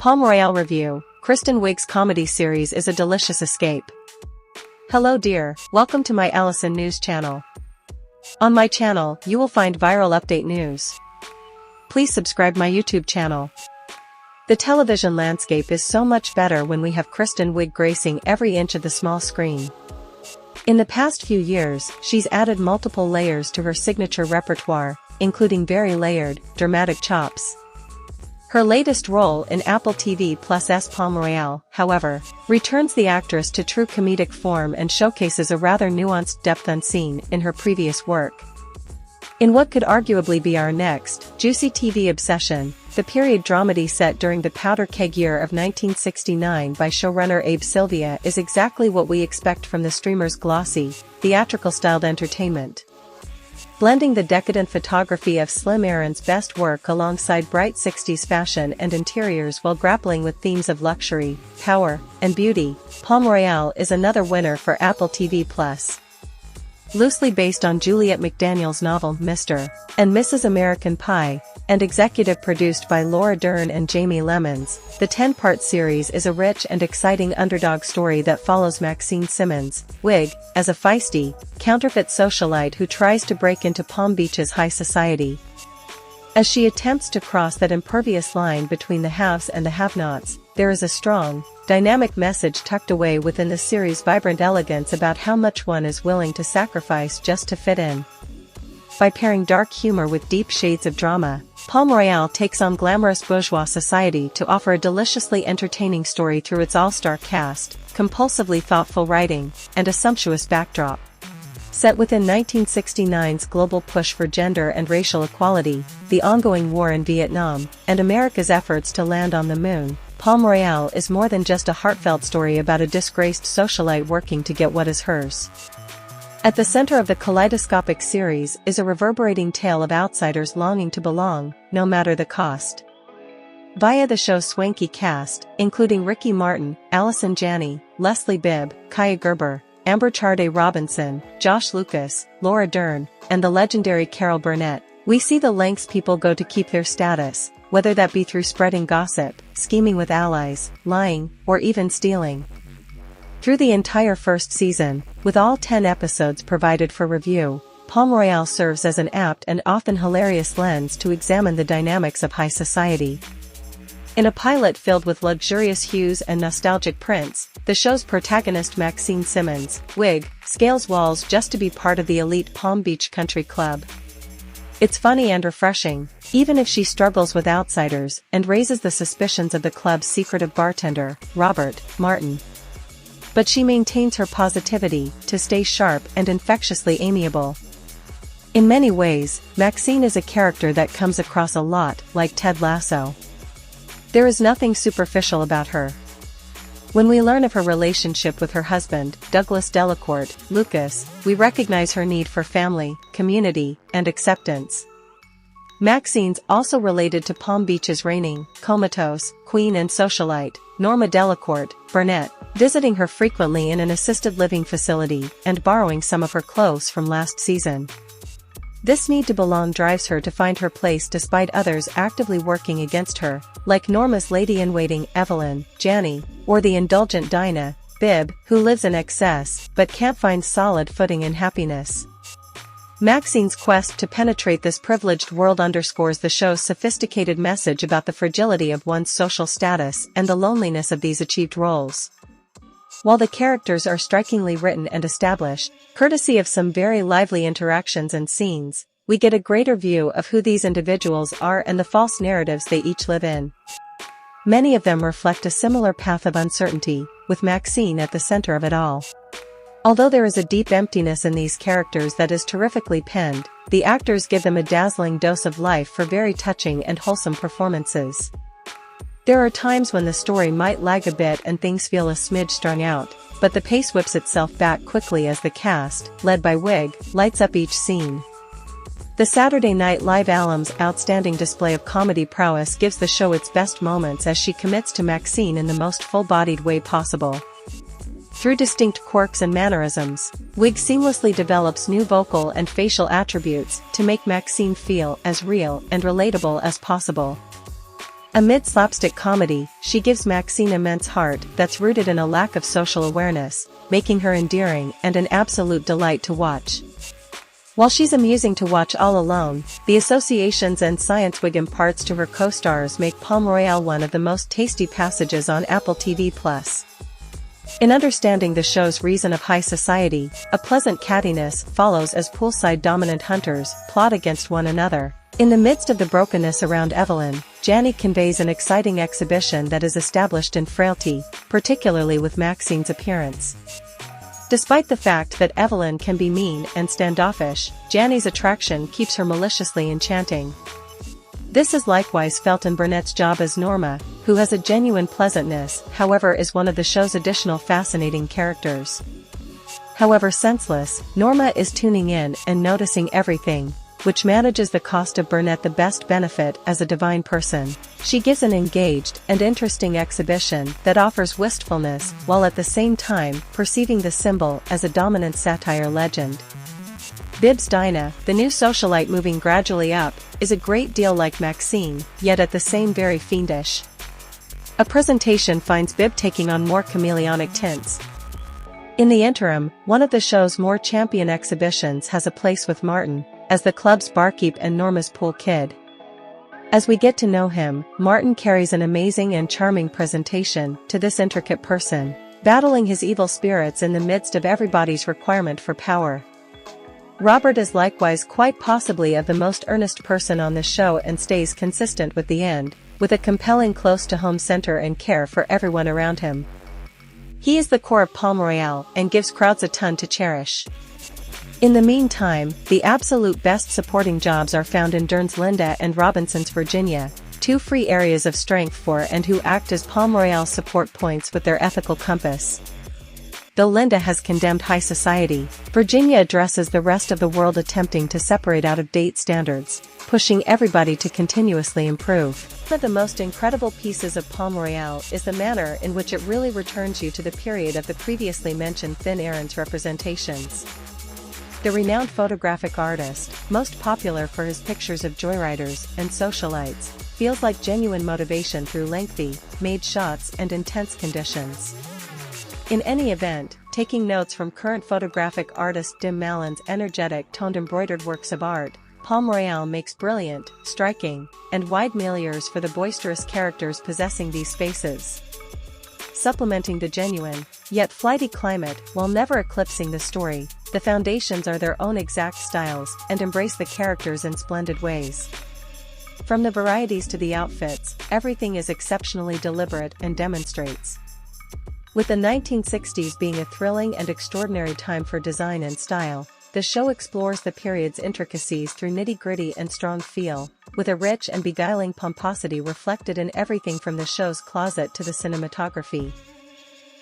Palm Royale review. Kristen Wiig's comedy series is a delicious escape. Hello dear, welcome to my Allison News channel. On my channel, you will find viral update news. Please subscribe my YouTube channel. The television landscape is so much better when we have Kristen Wiig gracing every inch of the small screen. In the past few years, she's added multiple layers to her signature repertoire, including very layered, dramatic chops. Her latest role in Apple TV+'s Palm Royale, however, returns the actress to true comedic form and showcases a rather nuanced depth unseen in her previous work. In what could arguably be our next juicy TV obsession, the period dramedy set during the powder keg year of 1969 by showrunner Abe Sylvia is exactly what we expect from the streamer's glossy, theatrical-styled entertainment. Blending the decadent photography of Slim Aaron's best work alongside bright 60s fashion and interiors while grappling with themes of luxury, power, and beauty, Palm Royale is another winner for Apple TV+. Loosely based on Juliet McDaniel's novel Mr. and Mrs. American Pie, and executive produced by Laura Dern and Jamie Lemons, the 10-part series is a rich and exciting underdog story that follows Maxine Simmons, Wiig, as a feisty, counterfeit socialite who tries to break into Palm Beach's high society. As she attempts to cross that impervious line between the haves and the have-nots, there is a strong, dynamic message tucked away within the series' vibrant elegance about how much one is willing to sacrifice just to fit in. By pairing dark humor with deep shades of drama, Palm Royale takes on glamorous bourgeois society to offer a deliciously entertaining story through its all-star cast, compulsively thoughtful writing, and a sumptuous backdrop. Set within 1969's global push for gender and racial equality, the ongoing war in Vietnam, and America's efforts to land on the moon, Palm Royale is more than just a heartfelt story about a disgraced socialite working to get what is hers. At the center of the kaleidoscopic series is a reverberating tale of outsiders longing to belong, no matter the cost. Via the show's swanky cast, including Ricky Martin, Allison Janney, Leslie Bibb, Kaya Gerber, Amber Charday Robinson, Josh Lucas, Laura Dern, and the legendary Carol Burnett, we see the lengths people go to keep their status, whether that be through spreading gossip, scheming with allies, lying, or even stealing. Through the entire first season, with all 10 episodes provided for review, Palm Royale serves as an apt and often hilarious lens to examine the dynamics of high society. In a pilot filled with luxurious hues and nostalgic prints, the show's protagonist Maxine Simmons, Wiig, scales walls just to be part of the elite Palm Beach Country Club. It's funny and refreshing, even if she struggles with outsiders and raises the suspicions of the club's secretive bartender, Robert Martin. But she maintains her positivity to stay sharp and infectiously amiable. In many ways, Maxine is a character that comes across a lot like Ted Lasso. There is nothing superficial about her. When we learn of her relationship with her husband, Douglas Delacourt, Lucas, we recognize her need for family, community, and acceptance. Maxine's also related to Palm Beach's reigning, comatose, queen and socialite, Norma Delacourt, Burnett, visiting her frequently in an assisted living facility and borrowing some of her clothes from last season. This need to belong drives her to find her place despite others actively working against her, like Norma's lady-in-waiting Evelyn, Janney, or the indulgent Dinah, Bibb, who lives in excess but can't find solid footing in happiness. Maxine's quest to penetrate this privileged world underscores the show's sophisticated message about the fragility of one's social status and the loneliness of these achieved roles. While the characters are strikingly written and established, courtesy of some very lively interactions and scenes, we get a greater view of who these individuals are and the false narratives they each live in. Many of them reflect a similar path of uncertainty, with Maxine at the center of it all. Although there is a deep emptiness in these characters that is terrifically penned, the actors give them a dazzling dose of life for very touching and wholesome performances. There are times when the story might lag a bit and things feel a smidge strung out, but the pace whips itself back quickly as the cast, led by Wiig, lights up each scene. The Saturday Night Live alum's outstanding display of comedy prowess gives the show its best moments as she commits to Maxine in the most full-bodied way possible. Through distinct quirks and mannerisms, Wiig seamlessly develops new vocal and facial attributes to make Maxine feel as real and relatable as possible. Amid slapstick comedy, she gives Maxine immense heart that's rooted in a lack of social awareness, making her endearing and an absolute delight to watch. While she's amusing to watch all alone, the associations and science Wiig imparts to her co-stars make Palm Royale one of the most tasty passages on Apple TV+. In understanding the show's reason of high society, a pleasant cattiness follows as poolside dominant hunters plot against one another. In the midst of the brokenness around Evelyn, Janny conveys an exciting exhibition that is established in frailty, particularly with Maxine's appearance. Despite the fact that Evelyn can be mean and standoffish, Janny's attraction keeps her maliciously enchanting. This is likewise felt in Burnett's job as Norma, who has a genuine pleasantness, however is one of the show's additional fascinating characters. However senseless, Norma is tuning in and noticing everything, which manages the cost of Burnett the best benefit as a divine person. She gives an engaged and interesting exhibition that offers wistfulness while at the same time perceiving the symbol as a dominant satire legend. Bibbs Dinah, the new socialite moving gradually up, is a great deal like Maxine, yet at the same very fiendish. A presentation finds Bibb taking on more chameleonic tints. In the interim, one of the show's more champion exhibitions has a place with Martin, as the club's barkeep and Norma's pool kid. As we get to know him, Martin carries an amazing and charming presentation to this intricate person, battling his evil spirits in the midst of everybody's requirement for power. Robert is likewise quite possibly of the most earnest person on the show and stays consistent with the end, with a compelling close-to-home center and care for everyone around him. He is the core of Palm Royale and gives crowds a ton to cherish. In the meantime, the absolute best supporting jobs are found in Dern's Linda and Robinson's Virginia, two free areas of strength for and who act as Palm Royale support points with their ethical compass. Though Linda has condemned high society, Virginia addresses the rest of the world attempting to separate out-of-date standards, pushing everybody to continuously improve. One of the most incredible pieces of Palm Royale is the manner in which it really returns you to the period of the previously mentioned Thin Aaron's representations. The renowned photographic artist, most popular for his pictures of joyriders and socialites, feels like genuine motivation through lengthy, made shots and intense conditions. In any event, taking notes from current photographic artist Dim Mallon's energetic toned embroidered works of art, Palm Royale makes brilliant, striking, and wide milieux for the boisterous characters possessing these spaces. Supplementing the genuine, yet flighty climate while never eclipsing the story, the foundations are their own exact styles and embrace the characters in splendid ways. From the varieties to the outfits, everything is exceptionally deliberate and demonstrates. With the 1960s being a thrilling and extraordinary time for design and style, the show explores the period's intricacies through nitty-gritty and strong feel, with a rich and beguiling pomposity reflected in everything from the show's closet to the cinematography.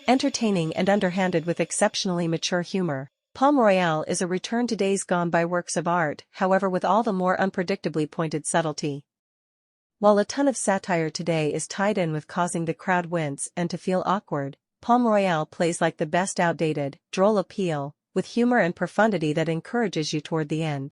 Entertaining and underhanded with exceptionally mature humor, Palm Royale is a return to days gone by works of art, however with all the more unpredictably pointed subtlety. While a ton of satire today is tied in with causing the crowd wince and to feel awkward, Palm Royale plays like the best outdated, droll appeal, with humor and profundity that encourages you toward the end.